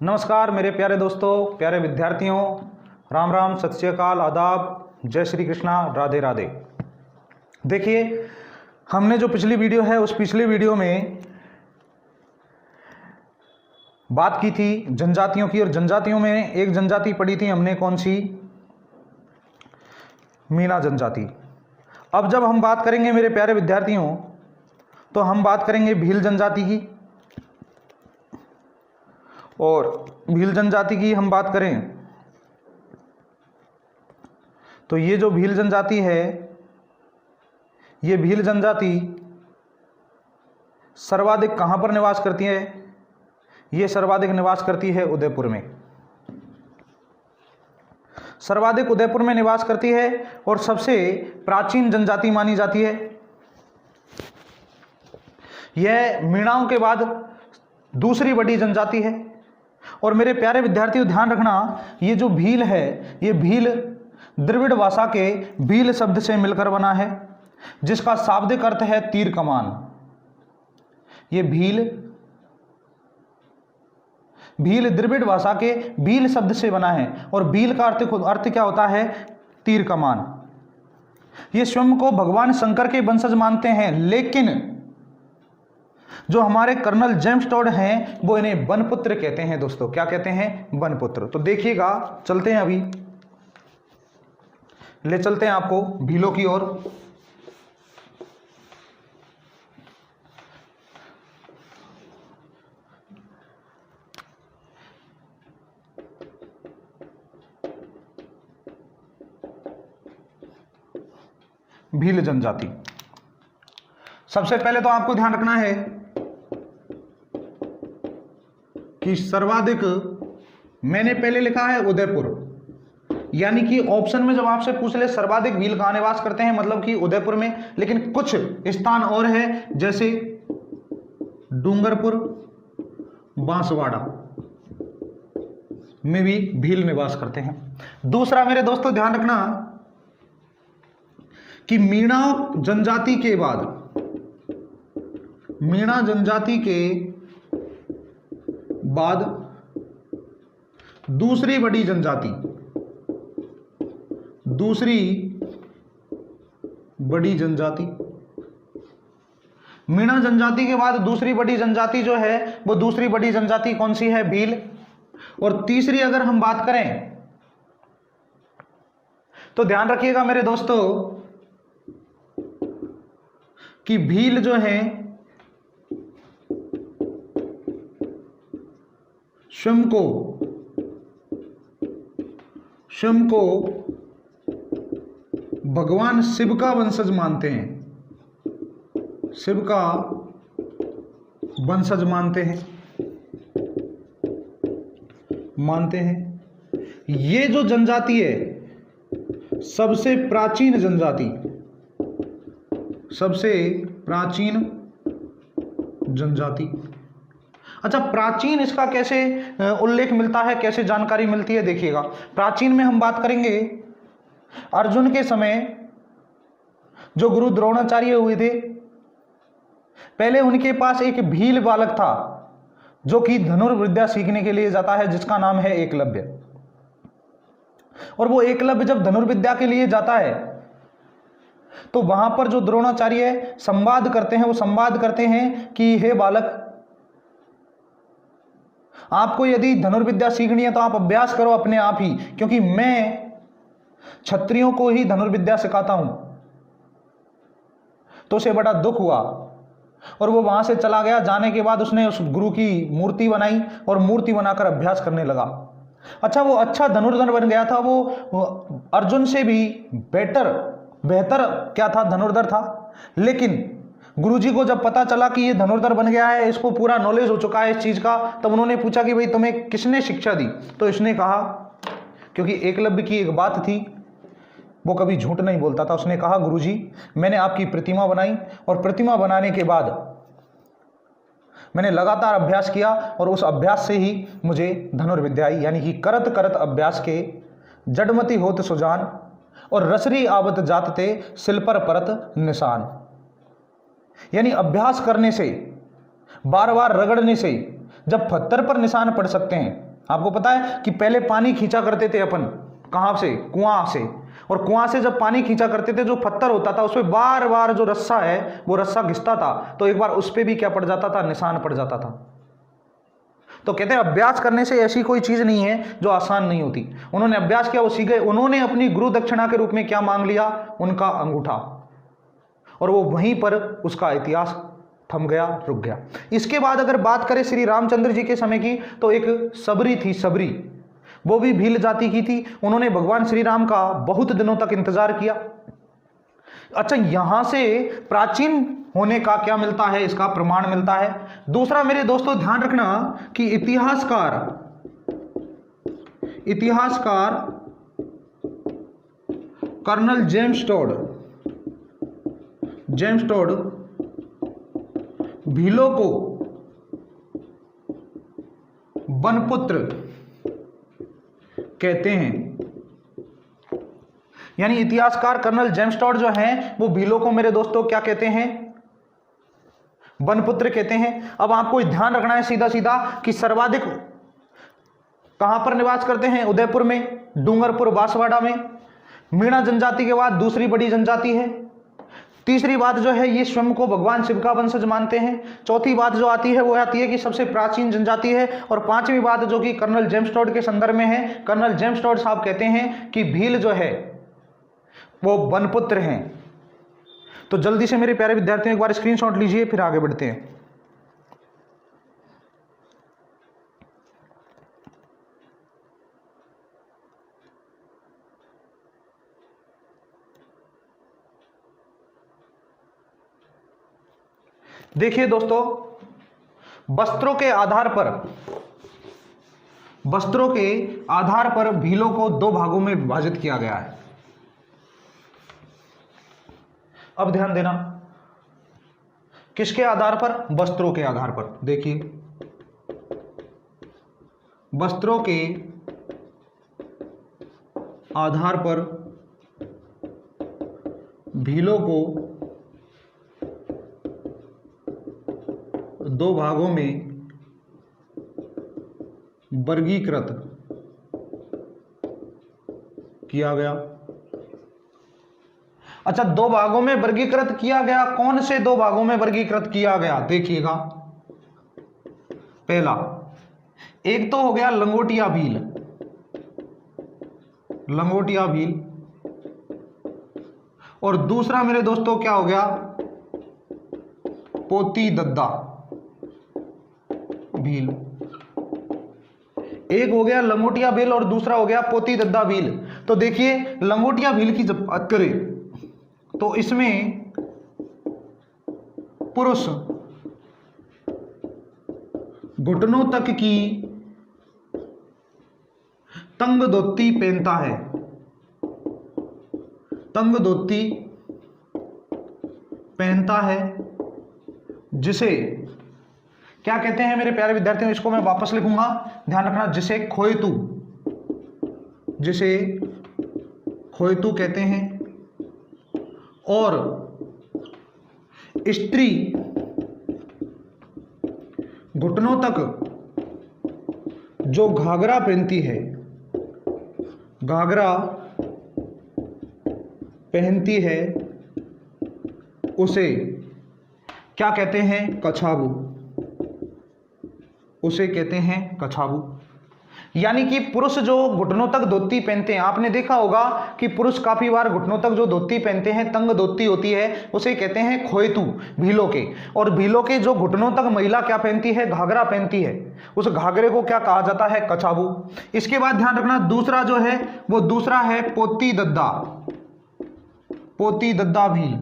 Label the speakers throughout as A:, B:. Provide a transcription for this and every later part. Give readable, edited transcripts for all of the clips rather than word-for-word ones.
A: नमस्कार मेरे प्यारे दोस्तों, प्यारे विद्यार्थियों, राम राम, सत श्री अकाल, आदाब, जय श्री कृष्णा, राधे राधे। देखिए, हमने जो पिछली वीडियो है उस पिछली वीडियो में बात की थी जनजातियों की, और जनजातियों में एक जनजाति पढ़ी थी हमने, कौन सी? मीणा जनजाति। अब जब हम बात करेंगे मेरे प्यारे विद्यार्थियों तो हम बात करेंगे भील जनजाति की। और भील जनजाति की हम बात करें तो ये जो भील जनजाति है, ये भील जनजाति सर्वाधिक कहां पर निवास करती है? ये सर्वाधिक निवास करती है उदयपुर में। सर्वाधिक उदयपुर में निवास करती है और सबसे प्राचीन जनजाति मानी जाती है। यह मीणाओं के बाद दूसरी बड़ी जनजाति है। और मेरे प्यारे विद्यार्थियों, ध्यान रखना, ये जो भील है, ये भील द्रविड़ भाषा के भील शब्द से मिलकर बना है, जिसका शाब्दिक अर्थ है तीर कमान। ये भील द्रविड़ भाषा के भील शब्द से बना है और भील का अर्थ क्या होता है? तीर कमान। ये स्वयं को भगवान शंकर के वंशज मानते हैं, लेकिन जो हमारे कर्नल जेम्स टॉड हैं वो इन्हें वनपुत्र कहते हैं। दोस्तों, क्या कहते हैं? वनपुत्र। तो देखिएगा, चलते हैं, अभी ले चलते हैं आपको भीलों की ओर। भील जनजाति। सबसे पहले तो आपको ध्यान रखना है कि सर्वाधिक, मैंने पहले लिखा है उदयपुर, यानी कि ऑप्शन में जब आपसे पूछ ले सर्वाधिक भील कहां निवास करते हैं, मतलब कि उदयपुर में, लेकिन कुछ स्थान और है, जैसे डूंगरपुर, बांसवाड़ा में भी भील निवास करते हैं। दूसरा मेरे दोस्तों ध्यान रखना कि मीणा जनजाति के बाद, मीणा जनजाति के बाद दूसरी बड़ी जनजाति, दूसरी बड़ी जनजाति, मीणा जनजाति के बाद दूसरी बड़ी जनजाति जो है वो दूसरी बड़ी जनजाति कौन सी है? भील। और तीसरी अगर हम बात करें तो ध्यान रखिएगा मेरे दोस्तों कि भील जो है स्वयं को भगवान शिव का वंशज मानते हैं, शिव का वंशज मानते हैं। ये जो जनजाति है सबसे प्राचीन जनजाति, सबसे प्राचीन जनजाति। अच्छा, प्राचीन इसका कैसे उल्लेख मिलता है, कैसे जानकारी मिलती है? देखिएगा, प्राचीन में हम बात करेंगे अर्जुन के समय जो गुरु द्रोणाचार्य हुए थे, पहले उनके पास एक भील बालक था जो कि धनुर्विद्या सीखने के लिए जाता है, जिसका नाम है एकलव्य। और वो एकलव्य जब धनुर्विद्या के लिए जाता है तो वहां पर जो द्रोणाचार्य संवाद करते हैं, वो संवाद करते हैं कि हे बालक, आपको यदि धनुर्विद्या सीखनी है तो आप अभ्यास करो अपने आप ही, क्योंकि मैं क्षत्रियों को ही धनुर्विद्या सिखाता हूं। तो उसे बड़ा दुख हुआ और वो वहां से चला गया। जाने के बाद उसने उस गुरु की मूर्ति बनाई और मूर्ति बनाकर अभ्यास करने लगा। अच्छा, वो अच्छा धनुर्धर बन गया था, वो अर्जुन से भी बेहतर क्या था? धनुर्धर था। लेकिन गुरुजी को जब पता चला कि ये धनुर्धर बन गया है, इसको पूरा नॉलेज हो चुका है इस चीज का, तब उन्होंने पूछा कि भाई तुम्हें किसने शिक्षा दी? तो इसने कहा, क्योंकि एकलव्य की एक बात थी, वो कभी झूठ नहीं बोलता था, उसने कहा गुरुजी मैंने आपकी प्रतिमा बनाई और प्रतिमा बनाने के बाद मैंने लगातार अभ्यास किया और उस अभ्यास से ही मुझे धनुर्विद्या आई, यानी कि करत करत अभ्यास के जड़मति होत सुजान और रसरी आवत जात ते सिल पर परत निशान। यानी अभ्यास करने से, बार बार रगड़ने से जब पत्थर पर निशान पड़ सकते हैं, आपको पता है कि पहले पानी खींचा करते थे अपन, कहां से? कुआं से। और कुआं से जब पानी खींचा करते थे, जो पत्थर होता था उस पर बार बार जो रस्सा है वो रस्सा घिसता था, तो एक बार उस पर भी क्या पड़ जाता था? निशान पड़ जाता था। तो कहते हैं अभ्यास करने से ऐसी कोई चीज नहीं है जो आसान नहीं होती। उन्होंने अभ्यास किया, वो सीख गए। उन्होंने अपनी गुरु दक्षिणा के रूप में क्या मांग लिया? उनका अंगूठा। और वो वहीं पर उसका इतिहास थम गया, रुक गया। इसके बाद अगर बात करें श्री रामचंद्र जी के समय की, तो एक सबरी थी, सबरी, वो भी भील जाति की थी। उन्होंने भगवान श्री राम का बहुत दिनों तक इंतजार किया। अच्छा, यहां से प्राचीन होने का क्या मिलता है? इसका प्रमाण मिलता है। दूसरा मेरे दोस्तों ध्यान रखना कि इतिहासकार कर्नल जेम्स टोड भीलों को बनपुत्र कहते हैं। यानी इतिहासकार कर्नल जेम्स टोड जो हैं वो भीलों को मेरे दोस्तों क्या कहते हैं? बनपुत्र कहते हैं। अब आपको ध्यान रखना है सीधा सीधा कि सर्वाधिक कहां पर निवास करते हैं? उदयपुर में, डूंगरपुर, बांसवाड़ा में। मीणा जनजाति के बाद दूसरी बड़ी जनजाति है। तीसरी बात जो है, ये स्वयं को भगवान शिव का वंशज मानते हैं। चौथी बात जो आती है वो आती है कि सबसे प्राचीन जनजाति है। और पांचवी बात जो कि कर्नल जेम्स टोड के संदर्भ में है, कर्नल जेम्स टोड साहब कहते हैं कि भील जो है वो बनपुत्र हैं। तो जल्दी से मेरे प्यारे विद्यार्थियों एक बार स्क्रीनशॉट लीजिए, फिर आगे बढ़ते हैं। देखिए दोस्तों, वस्त्रों के आधार पर भीलों को दो भागों में विभाजित किया गया है। अब ध्यान देना, किसके आधार पर? वस्त्रों के आधार पर। देखिए, वस्त्रों के आधार पर भीलों को दो भागों में वर्गीकृत किया गया। अच्छा, दो भागों में वर्गीकृत किया गया। कौन से दो भागों में वर्गीकृत किया गया? देखिएगा, पहला एक तो हो गया लंगोटिया भील, और दूसरा मेरे दोस्तों क्या हो गया? पोती दद्दा भील। एक हो गया लंगोटिया भील और दूसरा हो गया पोती दद्दा भील। तो देखिए, लंगोटिया भील की जब बात करें तो इसमें पुरुष घुटनों तक की तंग धोती पहनता है। तंग धोती पहनता है, जिसे क्या कहते हैं मेरे प्यारे विद्यार्थियों? इसको मैं वापस लिखूंगा, ध्यान रखना। जिसे खोयतू कहते हैं। और स्त्री घुटनों तक जो घाघरा पहनती है, उसे क्या कहते हैं? कछाबू। उसे कहते हैं कछाबू। यानी कि पुरुष जो घुटनों तक धोती पहनते हैं, आपने देखा होगा कि पुरुष काफी बार घुटनों तक जो धोती पहनते हैं, तंग धोती होती है, उसे कहते हैं खोयतू, भीलों के। और भीलों के जो घुटनों तक महिला क्या पहनती है? घाघरा पहनती है, उस घाघरे को क्या कहा जाता है? कछाबू। इसके बाद ध्यान रखना, दूसरा जो है वो दूसरा है पोती दद्दा भील।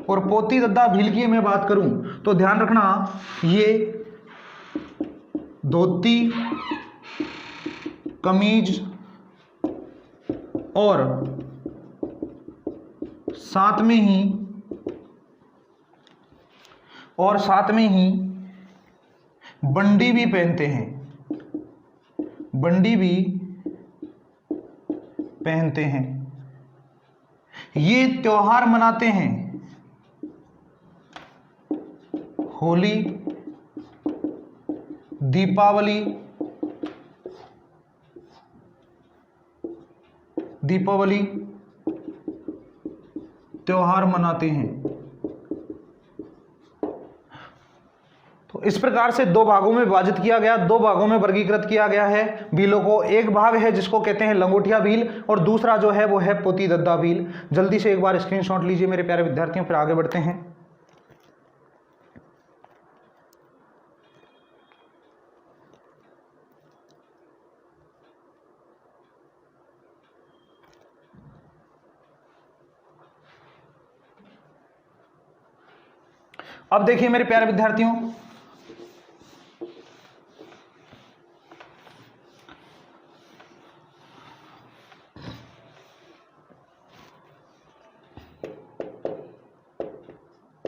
A: और पोती दद्दा भील की मैं बात करूं तो ध्यान रखना, ये धोती, कमीज और साथ में ही बंडी भी पहनते हैं। ये त्योहार मनाते हैं, होली, दीपावली दीपावली त्योहार मनाते हैं। तो इस प्रकार से दो भागों में विभाजित किया गया, दो भागों में वर्गीकृत किया गया है भीलों को। एक भाग है जिसको कहते हैं लंगोटिया भील और दूसरा जो है वो है पोती दद्दा भील। जल्दी से एक बार स्क्रीनशॉट लीजिए मेरे प्यारे विद्यार्थियों, फिर आगे बढ़ते हैं। अब देखिए मेरे प्यारे विद्यार्थियों,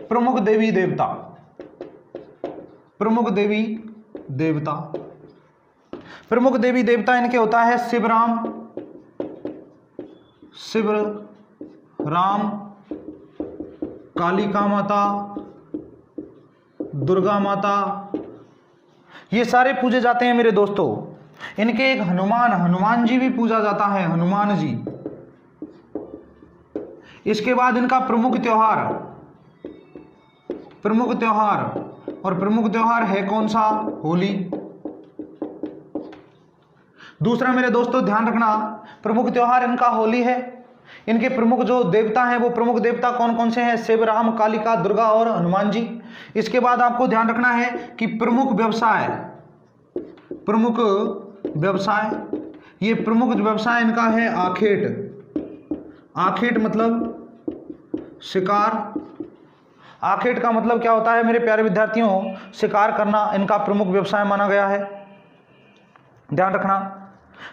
A: प्रमुख देवी देवता, प्रमुख देवी देवता, प्रमुख देवी देवता इनके होता है शिवराम, शिव राम, कालिका माता, दुर्गा माता, ये सारे पूजे जाते हैं मेरे दोस्तों। इनके एक हनुमान जी भी पूजा जाता है, हनुमान जी। इसके बाद इनका प्रमुख त्योहार और प्रमुख त्योहार है कौन सा? होली। दूसरा मेरे दोस्तों ध्यान रखना, प्रमुख त्योहार इनका होली है। इनके प्रमुख जो देवता हैं वो प्रमुख देवता कौन कौन से हैं? शिव राम, कालिका, दुर्गा और हनुमान जी। इसके बाद आपको ध्यान रखना है कि प्रमुख व्यवसाय, ये प्रमुख व्यवसाय इनका है आखेट। आखेट मतलब शिकार। आखेट का मतलब क्या होता है मेरे प्यारे विद्यार्थियों? शिकार करना इनका प्रमुख व्यवसाय माना गया है। ध्यान रखना।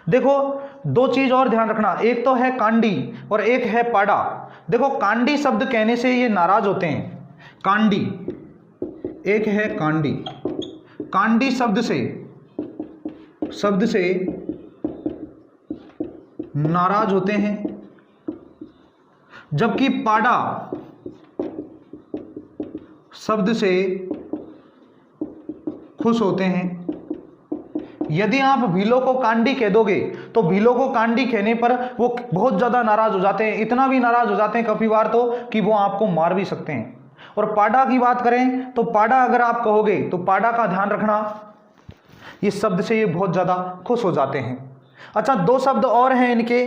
A: देखो दो चीज और ध्यान रखना, एक तो है कांडी और एक है पाड़ा। देखो कांडी शब्द कहने से ये नाराज होते हैं, कांडी, एक है कांडी। कांडी शब्द से नाराज होते हैं, जबकि पाड़ा शब्द से खुश होते हैं। यदि आप भीलों को कांडी कह दोगे तो भीलों को कांडी कहने पर वो बहुत ज्यादा नाराज हो जाते हैं, इतना भी नाराज हो जाते हैं कभी बार तो कि वो आपको मार भी सकते हैं। और पाड़ा की बात करें तो पाड़ा अगर आप कहोगे तो पाड़ा का ध्यान रखना, इस शब्द से ये बहुत ज्यादा खुश हो जाते हैं। अच्छा, दो शब्द और हैं इनके,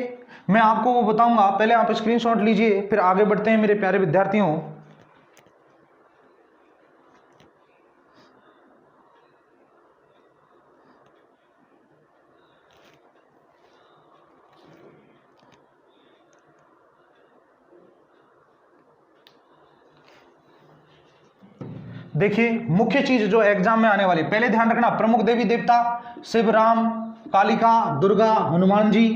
A: मैं आपको वो बताऊंगा, पहले आप स्क्रीनशॉट लीजिए फिर आगे बढ़ते हैं मेरे प्यारे विद्यार्थियों। देखिए मुख्य चीज जो एग्जाम में आने वाली, पहले ध्यान रखना, प्रमुख देवी देवता शिव राम, कालिका, दुर्गा, हनुमान जी।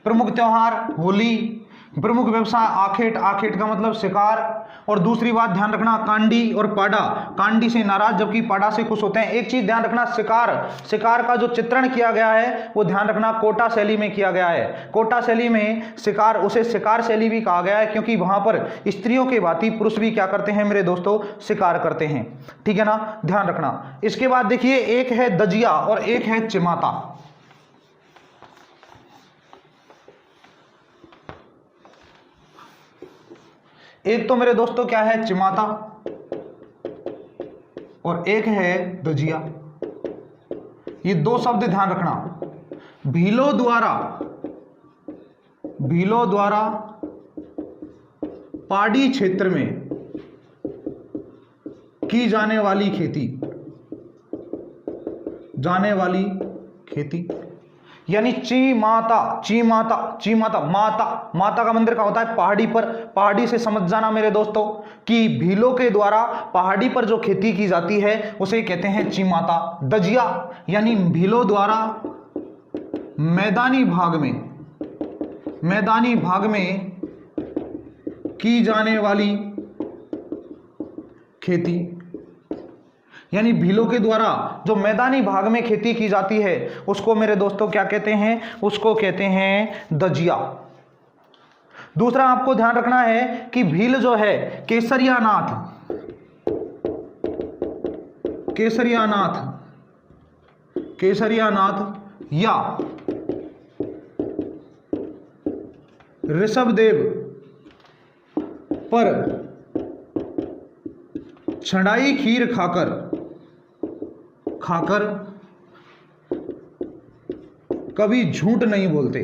A: प्रमुख त्योहार होली। प्रमुख व्यवसाय आखेट, आखेट का मतलब शिकार। और दूसरी बात ध्यान रखना, कांडी और पाड़ा, कांडी से नाराज जबकि पाड़ा से खुश होते हैं। एक चीज ध्यान रखना, शिकार, शिकार का जो चित्रण किया गया है वो ध्यान रखना कोटा शैली में किया गया है। कोटा शैली में शिकार, उसे शिकार शैली भी कहा गया है क्योंकि वहां पर स्त्रियों के भांति पुरुष भी क्या करते हैं मेरे दोस्तों? शिकार करते हैं। ठीक है ना, ध्यान रखना। इसके बाद देखिए एक है दजिया और एक है चिमाता। एक तो मेरे दोस्तों क्या है? चिमाता और एक है दजिया। ये दो शब्द ध्यान रखना। भीलों द्वारा पहाड़ी क्षेत्र में की जाने वाली खेती यानी चीमाता, माता का मंदिर का होता है पहाड़ी पर। पहाड़ी से समझ जाना मेरे दोस्तों कि भीलों के द्वारा पहाड़ी पर जो खेती की जाती है उसे कहते हैं चीमाता। दजिया यानी भीलों द्वारा मैदानी भाग में की जाने वाली खेती, यानी भीलों के द्वारा जो मैदानी भाग में खेती की जाती है उसको मेरे दोस्तों क्या कहते हैं? उसको कहते हैं दजिया। दूसरा आपको ध्यान रखना है कि भील जो है केसरिया नाथ या ऋषभदेव पर छंडाई खीर खाकर कभी झूठ नहीं बोलते,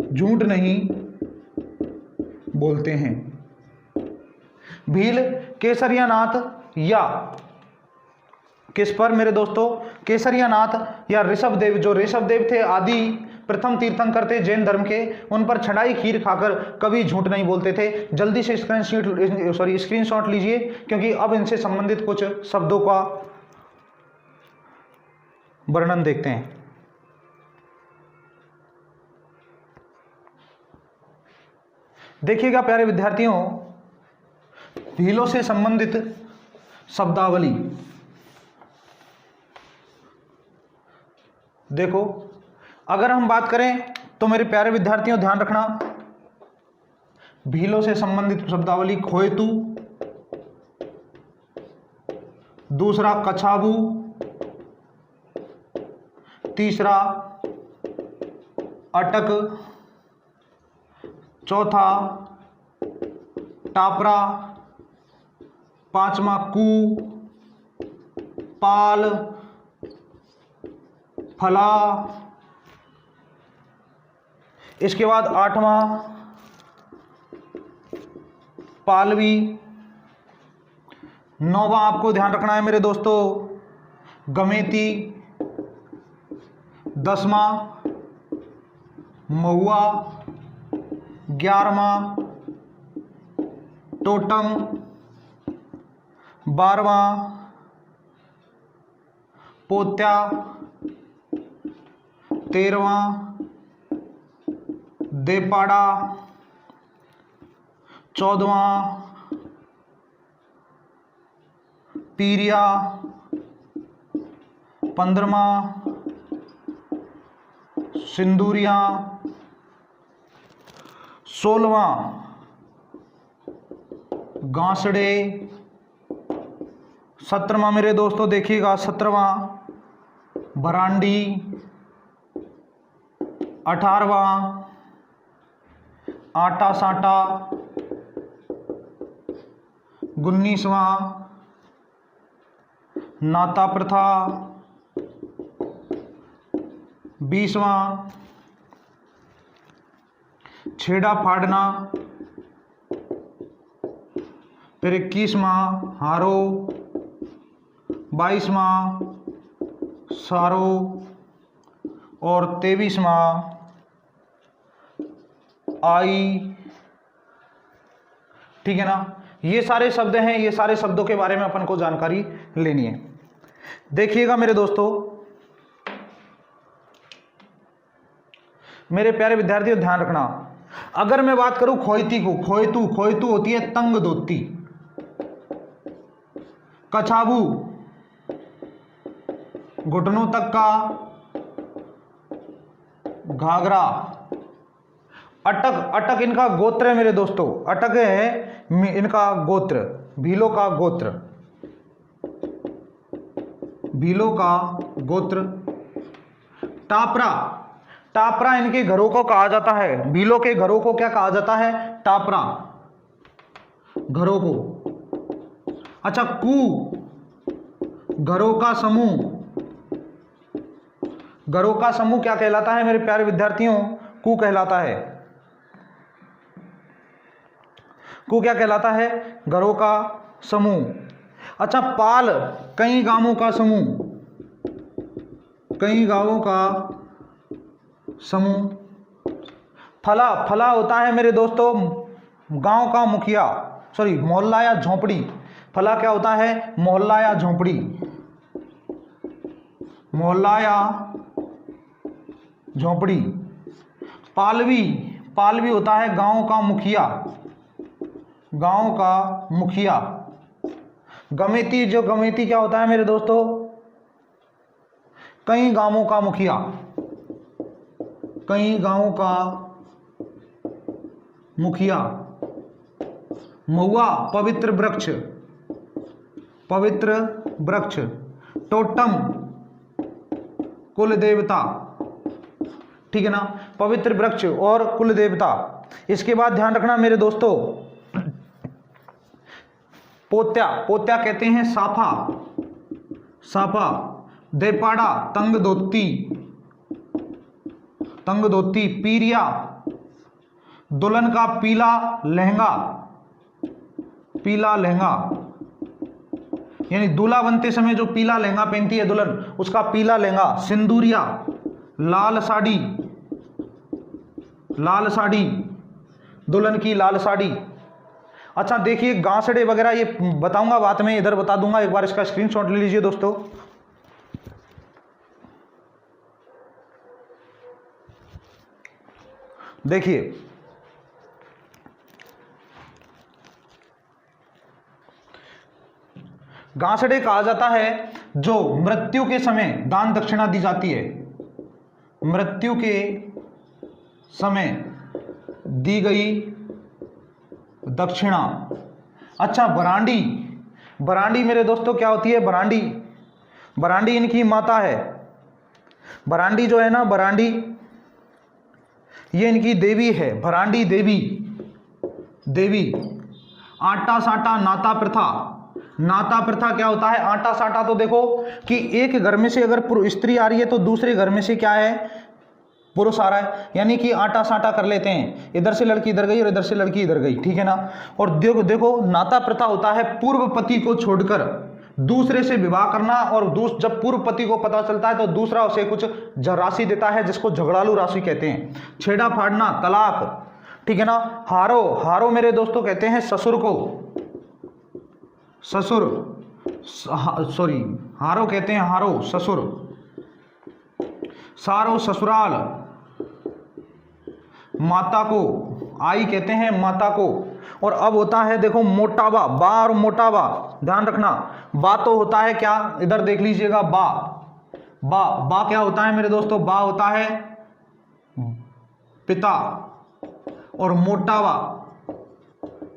A: झूठ नहीं बोलते हैं। भील केसरियानाथ या किस पर मेरे दोस्तों, केसरियानाथ या ऋषभदेव, जो ऋषभदेव थे आदि प्रथम तीर्थंकर थे जैन धर्म के, उन पर छंडाई खीर खाकर कभी झूठ नहीं बोलते थे। जल्दी से स्क्रीनशॉट लीजिए, क्योंकि अब इनसे संबंधित कुछ शब्दों का वर्णन देखते हैं। देखिएगा प्यारे विद्यार्थियों, भीलों से संबंधित शब्दावली देखो। अगर हम बात करें तो मेरे प्यारे विद्यार्थियों ध्यान रखना, भीलों से संबंधित शब्दावली खोएतु, दूसरा कछाबू, तीसरा अटक, चौथा टापरा, पांचवा कू, पाल, फला, इसके बाद आठवां पालवी, नौवां आपको ध्यान रखना है मेरे दोस्तों गमेती, 10वां महुआ, 11वां टोटम, 12वां पोत्या, 13वां देपाड़ा, 14वां पीरिया, 15वां सिंदूरिया, 16वां गांसड़े, 17वां मेरे दोस्तों देखिएगा 17वां बरांडी, 18वां आटा साटा, 19वां नाता प्रथा, 20वां छेड़ा फाड़ना, फिर 21वां हारो, 22वां सारो और 23वां आई। ठीक है ना, ये सारे शब्द हैं, ये सारे शब्दों के बारे में अपन को जानकारी लेनी है। देखिएगा मेरे दोस्तों, मेरे प्यारे विद्यार्थियों ध्यान रखना, अगर मैं बात करूं खोयती को, खोयतू होती है तंग दोती, कछाबू घुटनों तक का घाघरा, अटक इनका गोत्र है मेरे दोस्तों, अटक है इनका गोत्र, भीलों का गोत्र, भीलों का गोत्र। टापरा इनके घरों को कहा जाता है, भीलों के घरों को क्या कहा जाता है, टापरा घरों को। अच्छा, कू घरों का समूह, घरों का समूह क्या कहलाता है मेरे प्यारे विद्यार्थियों, कू कहलाता है। कू क्या कहलाता है, घरों का समूह। अच्छा, पाल कई गांवों का समूह, कई गांवों का समूह। फला होता है मेरे दोस्तों गांव का मुखिया, सॉरी मोहल्ला या झोंपड़ी। फला क्या होता है, मोहल्ला या झोंपड़ी, मोहल्ला या झोंपड़ी। पालवी होता है गांव का मुखिया, गांव का मुखिया। गमेती क्या होता है मेरे दोस्तों, कई गांवों का मुखिया, कई गांवों का मुखिया। महुआ पवित्र वृक्ष। टोटम कुल देवता, ठीक है ना, पवित्र वृक्ष और कुल देवता। इसके बाद ध्यान रखना मेरे दोस्तों, पोत्या, पोत्या कहते हैं साफा, साफा, देपाड़ा तंग धोती, तंग धोती, पीरिया दुल्हन का पीला लहंगा, पीला लहंगा, यानी दूल्हा बनते समय जो पीला लहंगा पहनती है दुल्हन, उसका पीला लहंगा। सिंदूरिया लाल साड़ी, लाल साड़ी, दुल्हन की लाल साड़ी। अच्छा देखिए गांसड़े वगैरह ये बताऊंगा बात में, इधर बता दूंगा, एक बार इसका स्क्रीनशॉट ले लीजिए दोस्तों। देखिए गांसड़े कहा जाता है जो मृत्यु के समय दान दक्षिणा दी जाती है, मृत्यु के समय दी गई दक्षिणा। अच्छा बरांडी, बरांडी मेरे दोस्तों क्या होती है? बरांडी, बरांडी इनकी माता है। बरांडी जो है ना, बरांडी ये इनकी देवी है, बरांडी देवी, देवी। आटा साटा नाता प्रथा, नाता प्रथा क्या होता है? आटा साटा तो देखो कि एक घर में से अगर स्त्री आ रही है तो दूसरे घर में से क्या है? पुरुष आ रहा है, यानी कि आटा साटा कर लेते हैं, इधर से लड़की इधर गई और इधर से लड़की इधर गई, ठीक है ना। और देखो देखो नाता प्रथा होता है पूर्व पति को छोड़कर दूसरे से विवाह करना, और जब पूर्व पति को पता चलता है तो दूसरा उसे कुछ राशि देता है जिसको झगड़ालू राशि कहते हैं। छेड़ा फाड़ना तलाक, ठीक है ना। हारो, हारो मेरे दोस्तों कहते हैं ससुर को, ससुर, सॉरी हारो कहते हैं, हारो ससुर। सारो ससुराल, माता को आई कहते हैं, माता को। और अब होता है देखो मोटावा, बा और मोटावा, ध्यान रखना। बा तो होता है क्या, इधर देख लीजिएगा, बा, बा, बा क्या होता है मेरे दोस्तों? बा होता है पिता, और मोटावा,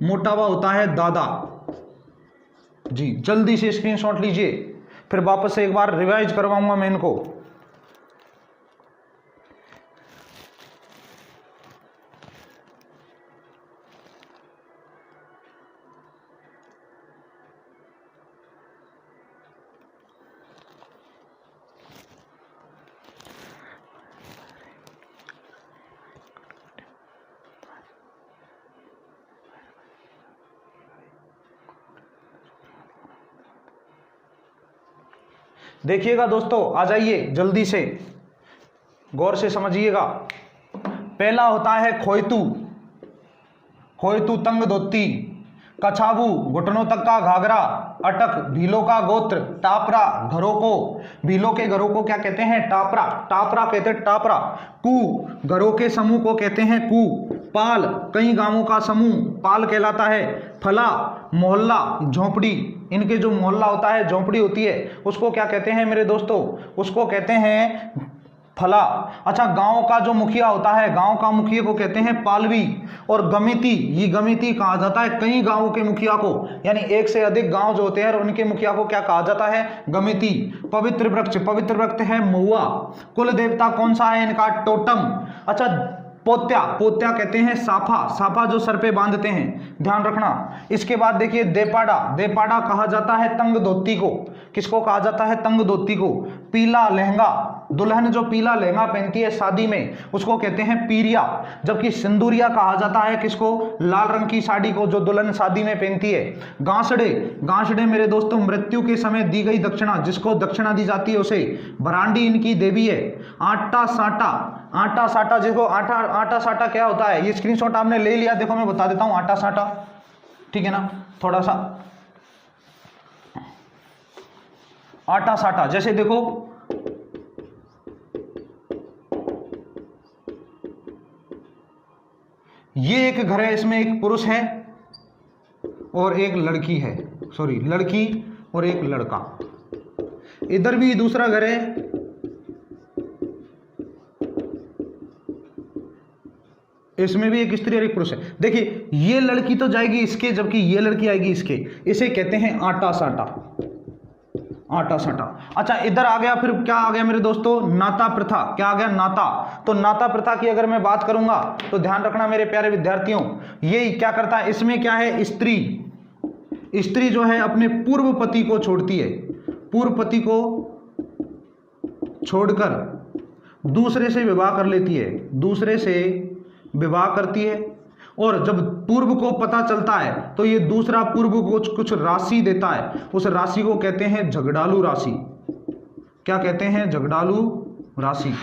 A: मोटावा होता है दादा। जी जल्दी से स्क्रीनशॉट लीजिए, फिर वापस से एक बार रिवाइज करवाऊंगा मैं इनको। देखिएगा दोस्तों, आ जाइए जल्दी से, गौर से समझिएगा। पहला होता है खोयतू, खोयतू तंग धोती, कछाबू घुटनों तक का घाघरा, अटक भीलों का गोत्र, टापरा घरों को, भीलों के घरों को क्या कहते हैं? टापरा, टापरा कहते हैं टापरा। कू घरों के समूह को कहते हैं कू। पाल कई गांवों का समूह पाल कहलाता है। फला मोहल्ला झोंपड़ी, इनके जो मोहल्ला होता है, झोंपड़ी होती है, उसको क्या कहते हैं मेरे दोस्तों? उसको कहते हैं फला। अच्छा गांव का जो मुखिया होता है, गांव का मुखिया को कहते हैं पालवी। और गमिति, ये गमिति कहा जाता है कई गांवों के मुखिया को, यानी एक से अधिक गांव जो होते हैं और उनके मुखिया को क्या कहा जाता है? गमिति। पवित्र वृक्ष, पवित्र वृक्ष है महुआ। कुल देवता कौन सा है इनका? टोटम। अच्छा पोत्या, पोत्या कहते हैं साफा, साफा जो सर पे बांधते हैं, ध्यान रखना। इसके बाद देखिए देपाड़ा, देपाड़ा कहा जाता है तंग धोती को। किसको कहा जाता है? तंग धोती को। पीला लहंगा, दुल्हन जो पीला लहंगा पहनती है शादी में, उसको कहते हैं पीरिया। जबकि सिंदूरिया कहा जाता है किसको? लाल रंग की साड़ी को जो दुल्हन शादी में पहनती है। गांसड़े, गांसड़े मेरे दोस्तों मृत्यु के समय दी गई दक्षिणा, जिसको दक्षिणा दी जाती है उसे। बरांडी इनकी देवी है। आटा साटा, आटा साटा जिसको आटा, आटा साटा क्या होता है? ये स्क्रीनशॉट आपने ले लिया, देखो मैं बता देता हूं आटा साटा, ठीक है ना। थोड़ा सा आटा साटा, जैसे देखो ये एक घर है, इसमें एक पुरुष है और एक लड़की है, सॉरी लड़की और एक लड़का। इधर भी दूसरा घर है, इसमें भी एक स्त्री और एक पुरुष है। देखिए ये लड़की तो जाएगी इसके, जबकि ये लड़की आएगी इसके। इसे कहते हैं आटा साटा, आटा साटा। अच्छा, इधर आ गया, फिर क्या आ गया मेरे दोस्तों, नाता प्रथा। क्या आ गया, नाता। तो नाता प्रथा की अगर मैं बात करूंगा तो ध्यान रखना मेरे प्यारे विद्यार्थियों, ये क्या करता है, इसमें क्या है, स्त्री जो है अपने पूर्व पति को छोड़ती है, पूर्व पति को छोड़कर दूसरे से विवाह कर लेती है, दूसरे से विवाह करती है। और जब पूर्व को पता चलता है तो ये दूसरा पूर्व को कुछ राशि देता है, उस राशि को कहते हैं झगड़ालू राशि। क्या कहते हैं, झगड़ालू राशि।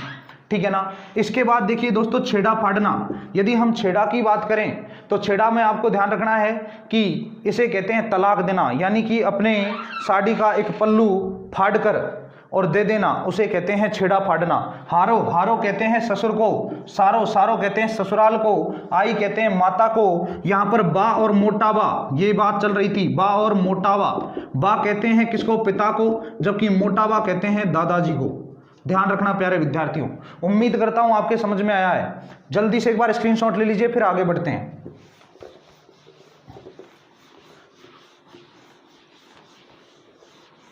A: ठीक है ना। इसके बाद देखिए दोस्तों, छेड़ा फाड़ना। यदि हम छेड़ा की बात करें तो छेड़ा में आपको ध्यान रखना है कि इसे कहते हैं तलाक देना, यानी कि अपने साड़ी का एक पल्लू फाड़ कर और दे देना, उसे कहते हैं छेड़ा फाड़ना। हारो कहते हैं ससुर को, सारो कहते हैं ससुराल को, आई कहते हैं माता को। यहां पर बा और मोटा बा, ये बात चल रही थी, बा और मोटा बा कहते हैं किसको, पिता को, जबकि मोटा बा कहते हैं दादाजी को। ध्यान रखना प्यारे विद्यार्थियों। उम्मीद करता हूं आपके समझ में आया है। जल्दी से एक बार स्क्रीनशॉट ले लीजिए, फिर आगे बढ़ते हैं।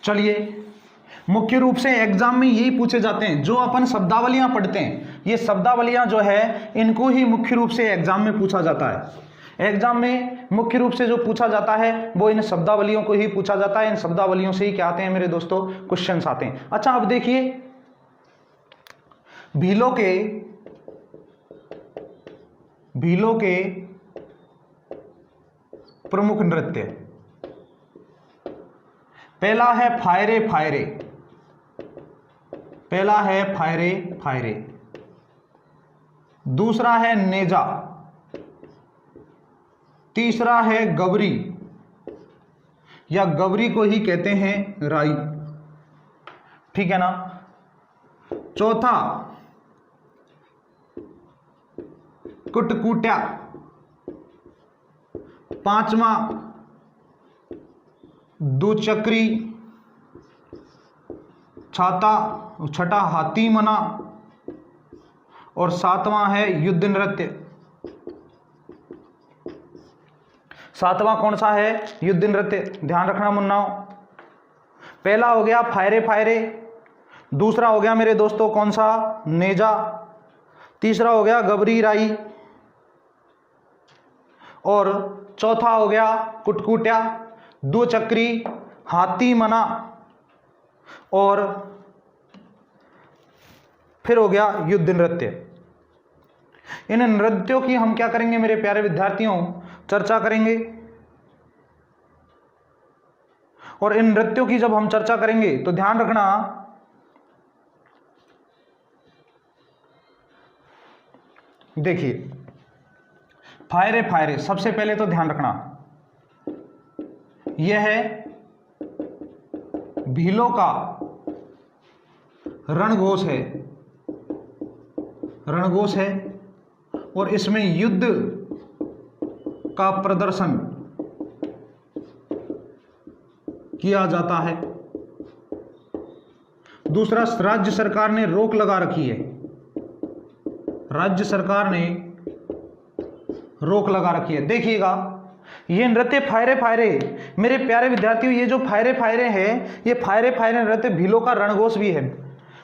A: चलिए, मुख्य रूप से एग्जाम में यही पूछे जाते हैं, जो अपन शब्दावलियां पढ़ते हैं, ये शब्दावलियां जो है इनको ही मुख्य रूप से एग्जाम में पूछा जाता है। एग्जाम में मुख्य रूप से जो पूछा जाता है वो इन शब्दावलियों को ही पूछा जाता है। इन शब्दावलियों से ही क्या आते हैं मेरे दोस्तों, क्वेश्चंस आते हैं। अच्छा, अब देखिए, भीलों के प्रमुख नृत्य। पहला है फायरे फायरे, पहला है फायरे फायरे। दूसरा है नेजा, तीसरा है गवरी या गवरी को ही कहते हैं राई। ठीक है ना। चौथा कुटकुट्या, पांचवा दुचक्री, छठा हाथी मना और सातवां है युद्ध नृत्य। सातवां कौन सा है, युद्ध नृत्य। ध्यान रखना मुन्नाओ। पहला हो गया फायरे फायरे, दूसरा हो गया मेरे दोस्तों कौन सा, नेजा, तीसरा हो गया गबरी राई और चौथा हो गया कुटकुट्या, दो चक्री, हाथी मना और फिर हो गया युद्ध नृत्य। इन नृत्यों की हम क्या करेंगे मेरे प्यारे विद्यार्थियों, चर्चा करेंगे। और इन नृत्यों की जब हम चर्चा करेंगे तो ध्यान रखना, देखिए फायरे फायरे, सबसे पहले तो ध्यान रखना यह है भीलों का रणघोष है, रणघोष है और इसमें युद्ध का प्रदर्शन किया जाता है। दूसरा, राज्य सरकार ने रोक लगा रखी है, राज्य सरकार ने रोक लगा रखी है। देखिएगा ये नृत्य फायरे फायरे, मेरे प्यारे विद्यार्थियों, ये जो फायरे फायरे हैं, ये फायरे फायरे नृत्य भीलों का रणघोष भी है।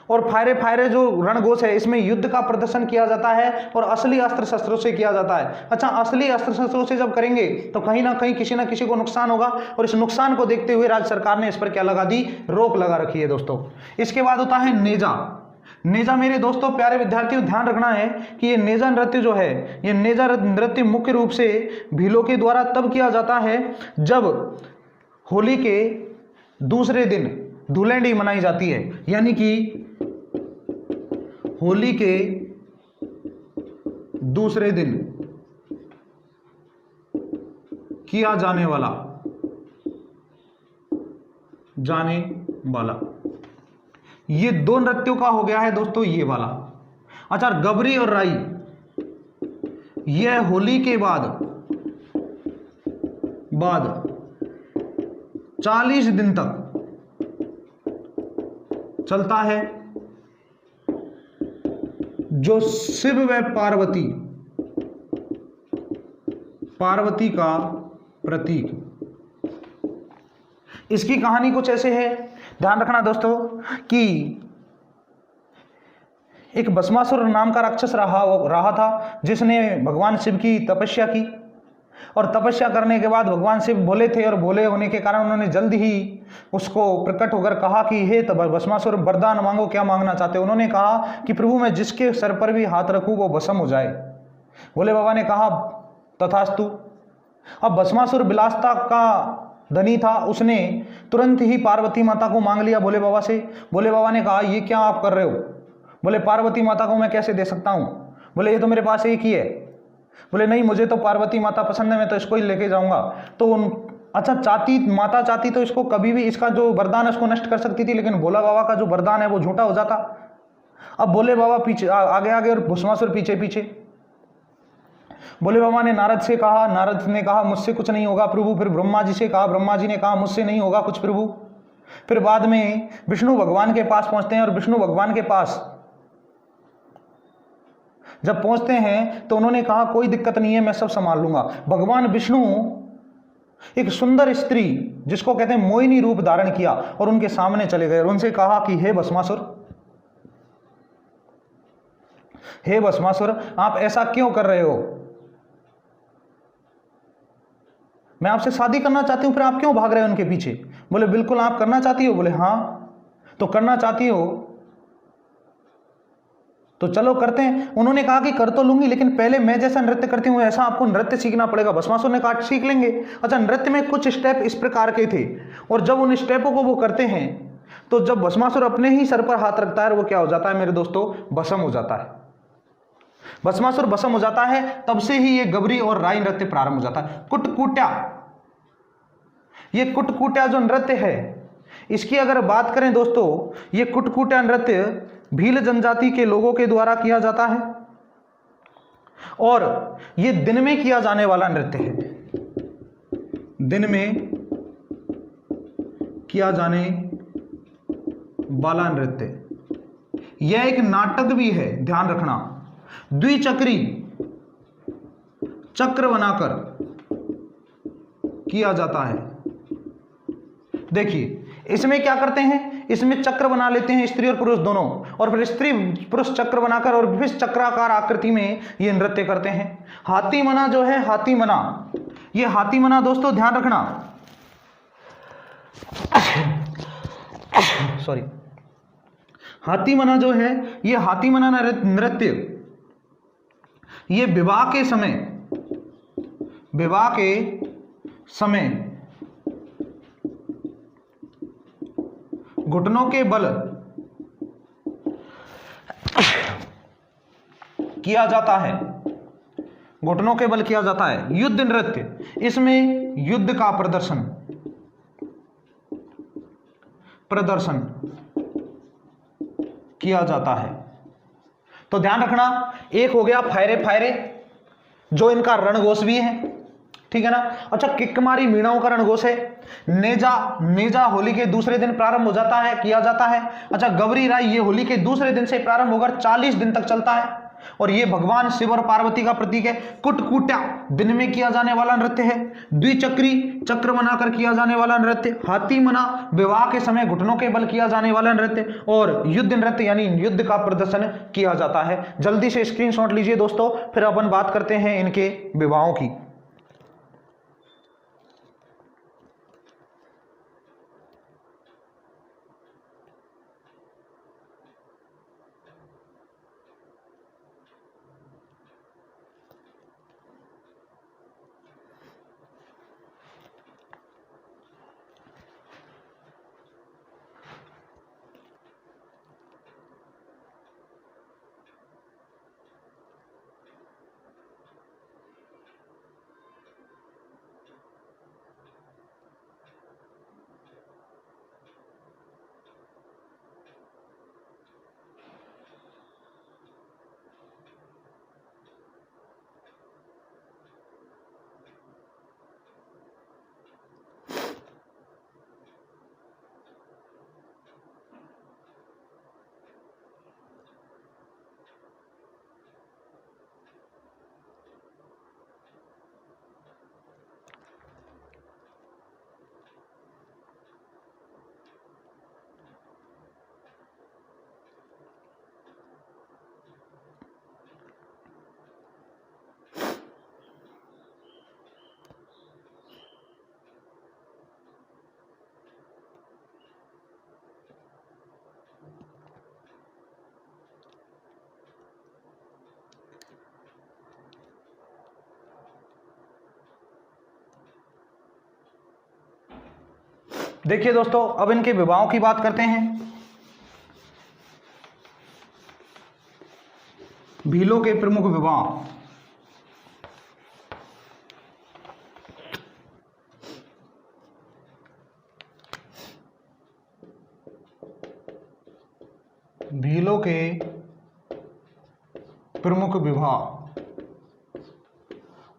A: और फायरे फायरे जो रणघोष है इसमें युद्ध का प्रदर्शन किया जाता है और असली अस्त्र शस्त्रों से किया जाता है। अच्छा, असली अस्त्र शस्त्रों से जब करेंगे तो कहीं ना कहीं किसी ना किसी को नुकसान होगा और इस नुकसान को देखते हुए राज्य सरकार ने इस पर क्या लगा दी, रोक लगा रखी है दोस्तों। इसके बाद होता है नेजा। नेजा मेरे दोस्तों प्यारे विद्यार्थियों ध्यान रखना है कि ये नेजा नृत्य जो है, ये नेजा नृत्य मुख्य रूप से भीलों के द्वारा तब किया जाता है जब होली के दूसरे दिन धुलेंडी मनाई जाती है, यानी कि होली के दूसरे दिन किया जाने वाला ये दो नृत्यों का हो गया है दोस्तों ये वाला। अच्छा, गबरी और राई यह होली के बाद 40 दिन तक चलता है, जो शिव व पार्वती का प्रतीक। इसकी कहानी कुछ ऐसे है, ध्यान रखना दोस्तों कि एक भस्मासुर नाम का राक्षस रहा था, जिसने भगवान शिव की तपस्या की, और तपस्या करने के बाद भगवान शिव भोले थे, और भोले होने के कारण उन्होंने जल्द ही उसको प्रकट होकर कहा कि हे तब भस्मासुर वरदान मांगो, क्या मांगना चाहते हो। उन्होंने कहा कि प्रभु मैं जिसके सर पर भी हाथ रखूं वो भस्म हो जाए। भोले बाबा ने कहा तथास्तु। अब भस्मासुर विलासता का धनी था, उसने तुरंत ही पार्वती माता को मांग लिया भोले बाबा से। भोले बाबा ने कहा ये क्या आप कर रहे हो। बोले पार्वती माता को मैं कैसे दे सकता हूं। बोले ये तो मेरे पास एक ही है। बोले नहीं मुझे तो पार्वती माता पसंद है, मैं तो इसको ही लेके जाऊंगा। तो अच्छा माता चाहती तो इसको कभी भी इसका जो वरदान है उसको नष्ट कर सकती थी, लेकिन भोला बाबा का जो वरदान है वो झूठा हो जाता। अब भोले बाबा पीछे आगे आगे और भस्मासुर पीछे पीछे। भोले बाबा ने नारद से कहा, नारद ने कहा मुझसे कुछ नहीं होगा प्रभु। फिर ब्रह्मा जी से कहा, ब्रह्मा जी ने कहा मुझसे नहीं होगा कुछ प्रभु। फिर बाद में विष्णु भगवान के पास पहुंचते हैं, और विष्णु भगवान के पास जब पहुंचते हैं तो उन्होंने कहा कोई दिक्कत नहीं है, मैं सब संभाल लूंगा। भगवान विष्णु एक सुंदर स्त्री जिसको कहते हैं मोहिनी रूप धारण किया और उनके सामने चले गए और उनसे कहा कि हे भस्मासुर, हे भस्मासुर आप ऐसा क्यों कर रहे हो। मैं आपसे शादी करना चाहती हूं, फिर आप क्यों भाग रहे हो उनके पीछे। बोले बिल्कुल आप करना चाहती हो। बोले हां तो करना चाहती हो तो चलो करते हैं। उन्होंने कहा कि कर तो लूंगी, लेकिन पहले मैं जैसा नृत्य करती हूं ऐसा आपको नृत्य सीखना पड़ेगा। भस्मासुर ने कहा सीख लेंगे। अच्छा नृत्य में कुछ स्टेप इस प्रकार के थे, और जब उन स्टेपों को वो करते हैं तो जब भस्मासुर अपने ही सर पर हाथ रखता है वो क्या हो जाता है मेरे दोस्तों, भस्म हो जाता है। भस्मासुर भस्म हो जाता है, तब से ही ये गबरी और राई नृत्य प्रारंभ हो जाता है। कुटकुट्या, ये कुटकुट्या जो नृत्य है इसकी अगर बात करें दोस्तों, ये कुटकुट्या नृत्य भील जनजाति के लोगों के द्वारा किया जाता है, और ये दिन में किया जाने वाला नृत्य है। दिन में किया जाने वाला नृत्य। यह एक नाटक भी है, ध्यान रखना। द्विचक्री चक्र बनाकर किया जाता है। देखिए इसमें क्या करते हैं, इसमें चक्र बना लेते हैं स्त्री और पुरुष दोनों, और फिर स्त्री पुरुष चक्र बनाकर और विभिन्न चक्राकार आकृति में ये नृत्य करते हैं। हाथी मना जो है, हाथी मना, ये हाथी मना दोस्तों ध्यान रखना, सॉरी, हाथी मना जो है ये हाथी मना नृत्य ये विवाह के समय घुटनों के बल किया जाता है, घुटनों के बल किया जाता है। युद्ध नृत्य, इसमें युद्ध का प्रदर्शन किया जाता है। तो ध्यान रखना, एक हो गया फायरे फायरे जो इनका रणघोष भी है, ठीक है ना। अच्छा किक्कमारी मीणाओं का रणघोष है। नेजा होली के दूसरे दिन प्रारंभ हो जाता है, किया जाता है। अच्छा गबरी राई ये होली के दूसरे दिन से प्रारंभ होकर 40 दिन तक चलता है, और ये भगवान शिव और पार्वती का प्रतीक है। कुटकुट्या दिन में किया जाने वाला नृत्य है। द्विचक्री चक्र बनाकर किया जाने वाला नृत्य। हाथी मना विवाह के समय घुटनों के बल किया जाने वाला नृत्य। और युद्ध नृत्य यानी युद्ध का प्रदर्शन किया जाता है। जल्दी से स्क्रीनशॉट लीजिए दोस्तों, फिर अपन बात करते हैं इनके विवाहों की। देखिए दोस्तों, अब इनके विवाहों की बात करते हैं। भीलों के प्रमुख विवाह। भीलों के प्रमुख विवाह,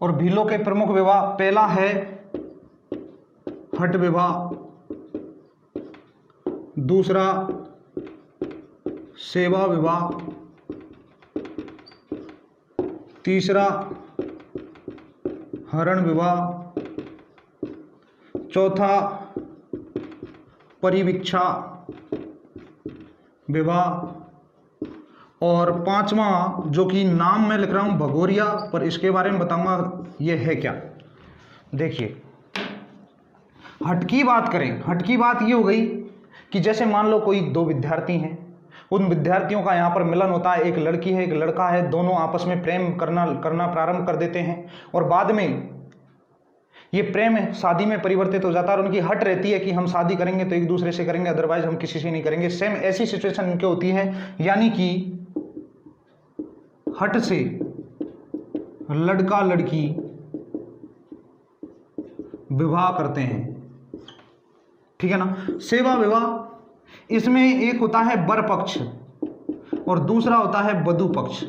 A: और भीलों के प्रमुख विवाह, पहला है हट विवाह, दूसरा सेवा विवाह, तीसरा हरण विवाह, चौथा परिवीक्षा विवाह, और पांचवा जो कि नाम मैं लिख रहा हूं भगोरिया, पर इसके बारे में बताऊंगा ये है क्या। देखिए, हट की बात करें, हट की बात ये हो गई कि जैसे मान लो कोई दो विद्यार्थी हैं, उन विद्यार्थियों का यहाँ पर मिलन होता है, एक लड़की है एक लड़का है, दोनों आपस में प्रेम करना प्रारंभ कर देते हैं, और बाद में ये प्रेम शादी में परिवर्तित हो जाता है, और उनकी हट रहती है कि हम शादी करेंगे तो एक दूसरे से करेंगे, अदरवाइज हम किसी से नहीं करेंगे। सेम ऐसी सिचुएशन इनके होती है, यानी कि हट से लड़का लड़की विवाह करते हैं, ठीक है ना। सेवा विवाह, इसमें एक होता है वर पक्ष और दूसरा होता है वधू पक्ष।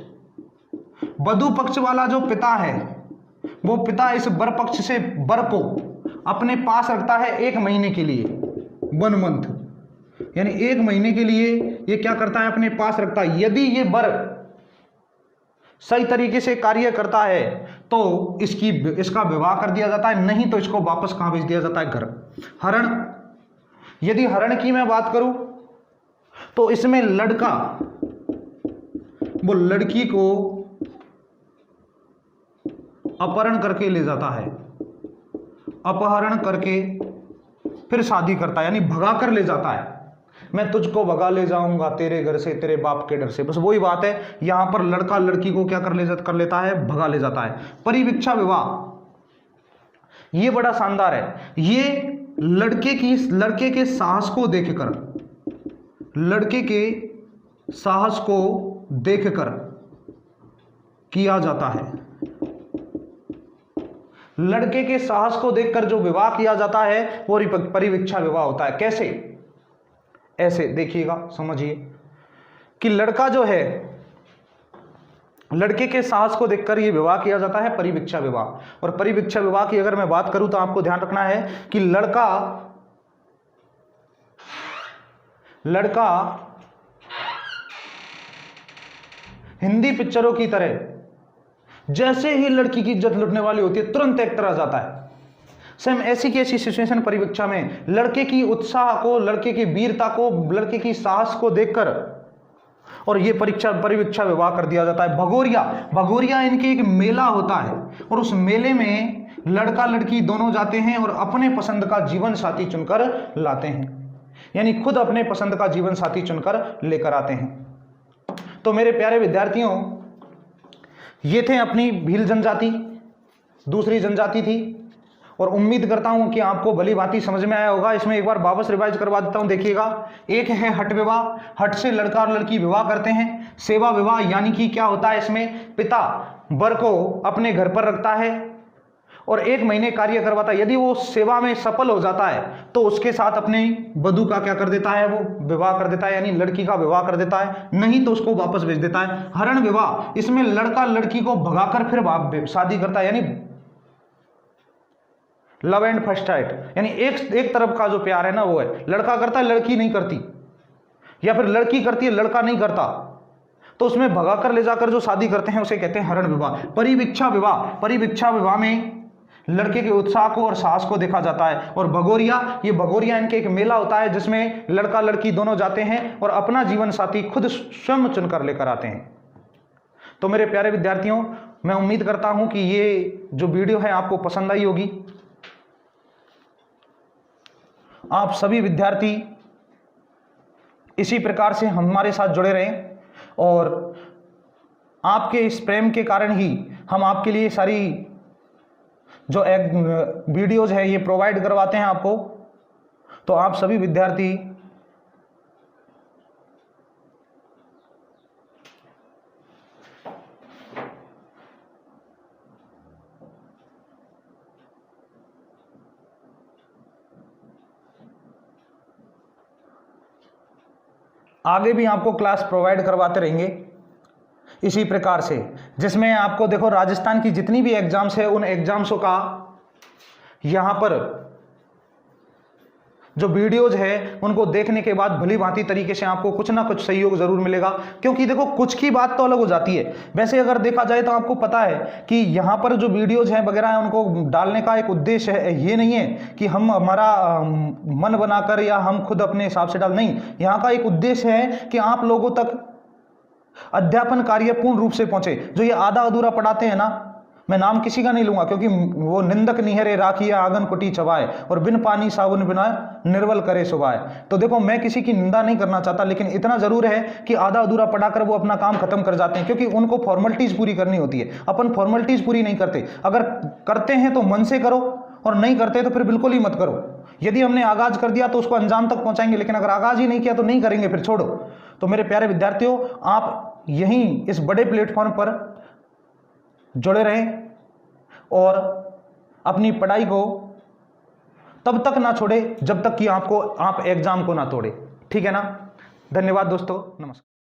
A: वधू पक्ष वाला जो पिता है, वो पिता इस वर पक्ष से वर को अपने पास रखता है 1 महीने के लिए, 1 मंथ, यानी 1 महीने के लिए ये क्या करता है, अपने पास रखता है। यदि ये वर सही तरीके से कार्य करता है तो इसका विवाह कर दिया जाता है, नहीं तो इसको वापस कहां भेज दिया जाता है, घर। हरण, यदि हरण की मैं बात करूं तो इसमें लड़का वो लड़की को अपहरण करके ले जाता है, अपहरण करके फिर शादी करता है, यानी भगा कर ले जाता है। मैं तुझको भगा ले जाऊंगा तेरे घर से, तेरे बाप के डर से। बस वही बात है, यहां पर लड़का लड़की को क्या कर लेता है, भगा ले जाता है। परिवीक्षा विवाह, ये बड़ा शानदार है। ये लड़के के साहस को देखकर, लड़के के साहस को देखकर किया जाता है। लड़के के साहस को देखकर जो विवाह किया जाता है वो परिवीक्षा विवाह होता है। कैसे? ऐसे देखिएगा, समझिए कि लड़का जो है, लड़के के साहस को देखकर ये विवाह किया जाता है, परिवीक्षा विवाह। और परिवीक्षा विवाह की अगर मैं बात करूं तो आपको ध्यान रखना है कि लड़का हिंदी पिक्चरों की तरह जैसे ही लड़की की इज्जत लुटने वाली होती है तुरंत एक तरह जाता है। सेम ऐसी की ऐसी सिचुएशन परिवीक्षा में लड़के की उत्साह को, लड़के की वीरता को, लड़के की साहस को देखकर और ये परिवीक्षा विवाह कर दिया जाता है। भगोरिया इनके एक मेला होता है और उस मेले में लड़का लड़की दोनों जाते हैं और अपने पसंद का जीवन साथी चुनकर लाते हैं, यानी खुद अपने पसंद का जीवन साथी चुनकर लेकर आते हैं। तो मेरे प्यारे विद्यार्थियों, ये थे अपनी भील जनजाति, दूसरी जनजाति थी, और उम्मीद करता हूं कि आपको भली भांति समझ में आया होगा। इसमें एक बार वापस रिवाइज करवा देता हूं, देखिएगा। एक है हट विवाह, हट से लड़का और लड़की विवाह करते हैं। सेवा विवाह, यानी कि क्या होता है, इसमें पिता वर को अपने घर पर रखता है और 1 महीने कार्य करवाता है। यदि वो सेवा में सफल हो जाता है तो उसके साथ अपने वधू का क्या कर देता है, वो विवाह कर देता है, यानी लड़की का विवाह कर देता है, नहीं तो उसको वापस भेज देता है। हरण विवाह, इसमें लड़का लड़की को भगाकर फिर शादी करता है, यानी लव एंड फर्स्ट साइट, यानी एक तरफ का जो प्यार है ना वो है, लड़का करता है लड़की नहीं करती, या फिर लड़की करती है लड़का नहीं करता, तो उसमें भगाकर ले जाकर जो शादी करते हैं उसे कहते हैं हरण विवाह। परिवीक्षा विवाह में लड़के के उत्साह को और साहस को देखा जाता है। और भगोरिया इनके एक मेला होता है जिसमें लड़का लड़की दोनों जाते हैं और अपना जीवन साथी खुद स्वयं चुनकर लेकर आते हैं। तो मेरे प्यारे विद्यार्थियों, मैं उम्मीद करता हूं कि ये जो वीडियो है आपको पसंद आई होगी। आप सभी विद्यार्थी इसी प्रकार से हमारे साथ जुड़े रहें और आपके इस प्रेम के कारण ही हम आपके लिए सारी जो वीडियोज है ये प्रोवाइड करवाते हैं आपको। तो आप सभी विद्यार्थी आगे भी आपको क्लास प्रोवाइड करवाते रहेंगे इसी प्रकार से, जिसमें आपको देखो राजस्थान की जितनी भी एग्जाम्स है उन एग्जाम्सों का यहां पर जो वीडियोज है उनको देखने के बाद भली भांति तरीके से आपको कुछ ना कुछ सहयोग जरूर मिलेगा। क्योंकि देखो कुछ की बात तो अलग हो जाती है, वैसे अगर देखा जाए तो आपको पता है कि यहाँ पर जो वीडियोज हैं वगैरह है उनको डालने का एक उद्देश्य है, ये नहीं है कि हम हमारा मन बनाकर या हम खुद अपने हिसाब से डाल, नहीं, यहाँ का एक उद्देश्य है कि आप लोगों तक अध्यापन कार्य पूर्ण रूप से पहुंचे। जो ये आधा अधूरा पढ़ाते हैं ना, मैं नाम किसी का नहीं लूंगा क्योंकि वो निंदक निहरे राखिया आंगन कुटी चबाए और बिन पानी साबुन बिना निर्वल करे सुबाए। तो देखो मैं किसी की निंदा नहीं करना चाहता, लेकिन इतना जरूर है कि आधा अधूरा पढ़ाकर वो अपना काम खत्म कर जाते हैं, क्योंकि उनको फॉर्मेलिटीज पूरी करनी होती है। अपन फॉर्मेलिटीज पूरी नहीं करते, अगर करते हैं तो मन से करो और नहीं करते तो फिर बिल्कुल ही मत करो। यदि हमने आगाज कर दिया तो उसको अंजाम तक पहुंचाएंगे, लेकिन अगर आगाज ही नहीं किया तो नहीं करेंगे, फिर छोड़ो। तो मेरे प्यारे विद्यार्थियों, आप यहीं इस बड़े प्लेटफॉर्म पर जुड़े रहें और अपनी पढ़ाई को तब तक ना छोड़े जब तक कि आप एग्जाम को ना तोड़े। ठीक है ना? धन्यवाद दोस्तों, नमस्कार।